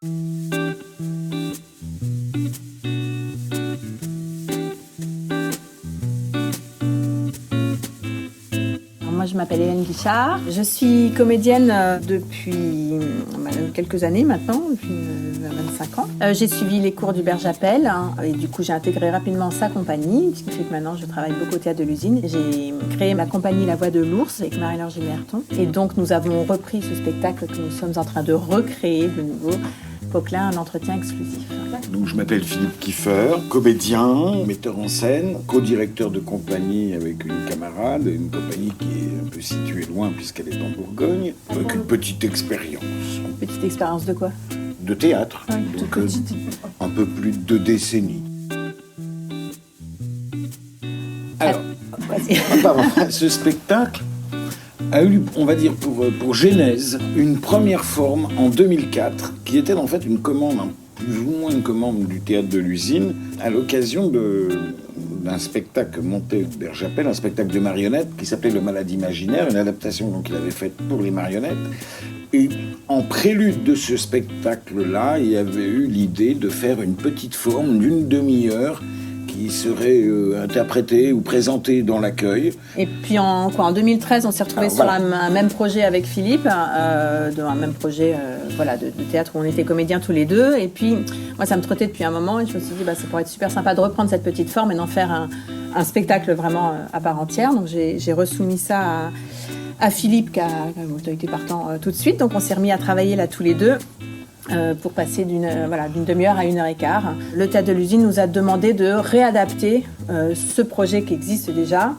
Moi, je m'appelle Hélène Guichard. Je suis comédienne depuis quelques années maintenant, depuis 25 ans. J'ai suivi les cours d'Hubert Japelle et du coup, j'ai intégré rapidement sa compagnie, ce qui fait que maintenant, je travaille beaucoup au Théâtre de l'Usine. J'ai créé ma compagnie La Voix de l'Ours avec Marie-Laure Gilberton. Et donc, nous avons repris ce spectacle que nous sommes en train de recréer de nouveau. Poquelin, un entretien exclusif. Donc, je m'appelle Philippe Kieffer, comédien, metteur en scène, co-directeur de compagnie avec une camarade, une compagnie qui est un peu située loin puisqu'elle est en Bourgogne, avec une petite expérience. Petite expérience de quoi? De théâtre, Oui, donc toute petite. un peu plus de 2 décennies. Alors, ce spectacle a eu, on va dire, pour genèse, une première forme en 2004, qui était en fait une commande, plus ou moins une commande du Théâtre de l'Usine, à l'occasion d'un spectacle monté Hubert Japelle, un spectacle de marionnettes qui s'appelait Le Malade Imaginaire, une adaptation qu'il avait faite pour les marionnettes. Et en prélude de ce spectacle-là, il y avait eu l'idée de faire une petite forme d'une demi-heure qui serait interprété ou présenté dans l'accueil. Et puis en 2013, on s'est retrouvés sur un même projet avec Philippe, un même projet de théâtre où on était comédiens tous les deux. Et puis, moi, ça me trottait depuis un moment et je me suis dit, ça pourrait être super sympa de reprendre cette petite forme et d'en faire un spectacle vraiment à part entière. Donc, j'ai resoumis ça à Philippe qui a été partant tout de suite. Donc, on s'est remis à travailler là tous les deux. Pour passer d'une demi-heure à 1h15. Le Théâtre de l'Usine nous a demandé de réadapter ce projet qui existe déjà,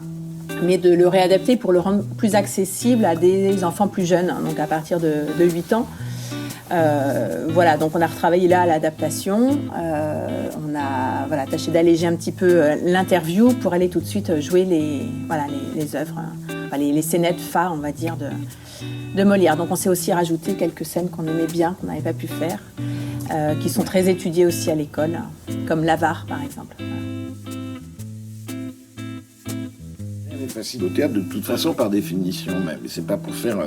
mais de le réadapter pour le rendre plus accessible à des enfants plus jeunes, donc à partir de 8 ans. Donc on a retravaillé là à l'adaptation. On a tâché d'alléger un petit peu l'interview pour aller tout de suite jouer les œuvres, les scénettes phares, on va dire, de Molière. Donc on s'est aussi rajouté quelques scènes qu'on aimait bien, qu'on n'avait pas pu faire, qui sont très étudiées aussi à l'école, comme l'Avare par exemple. Elle est facile au théâtre de toute façon par définition même. Et c'est pas pour faire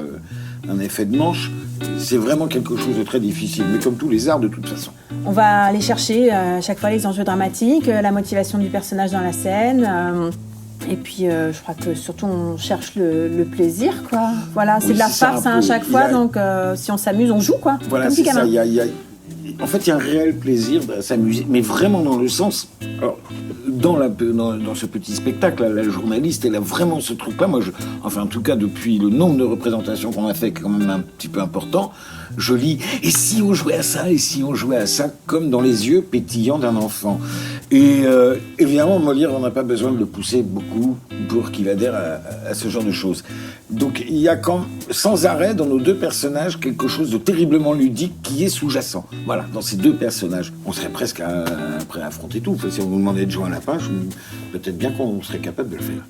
un effet de manche, c'est vraiment quelque chose de très difficile, mais comme tous les arts de toute façon. On va aller chercher à chaque fois les enjeux dramatiques, la motivation du personnage dans la scène. Et puis, je crois que surtout, on cherche le plaisir, quoi. Voilà, c'est de la farce à chaque fois, donc si on s'amuse, on joue, quoi. Voilà, comme c'est petit ça. gamin. En fait, il y a un réel plaisir à s'amuser, mais vraiment dans le sens... Alors, dans ce petit spectacle, la journaliste, elle a vraiment ce truc-là. Moi, en tout cas, depuis le nombre de représentations qu'on a fait, quand même un petit peu important, je lis « Et si on jouait à ça ? Et si on jouait à ça ?» comme dans les yeux pétillants d'un enfant. Et évidemment, Molière, on n'a pas besoin de le pousser beaucoup pour qu'il adhère à ce genre de choses. Donc, il y a sans arrêt dans nos deux personnages quelque chose de terriblement ludique qui est sous-jacent. Voilà, dans ces deux personnages. On serait presque prêt à affronter tout. Enfin, si on nous demandait de jouer un lapin, peut-être bien qu'on serait capable de le faire.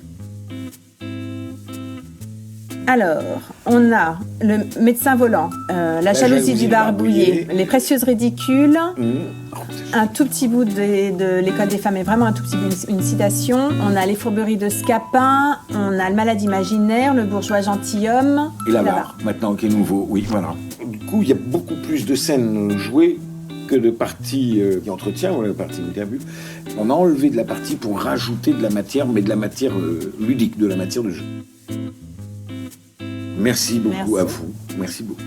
Alors, on a le médecin volant, la jalousie du barbouillé, les précieuses ridicules, un tout petit bout de l'école des femmes, et vraiment un tout petit bout, une citation. On a les fourberies de Scapin, on a le malade imaginaire, le bourgeois gentilhomme. Et l'Avare, maintenant, qui est nouveau, oui, voilà. Du coup, il y a beaucoup plus de scènes jouées que de parties d'entretien, ou la partie interview. On a enlevé de la partie pour rajouter de la matière, mais de la matière ludique, de la matière de jeu. Merci beaucoup à vous. Merci beaucoup.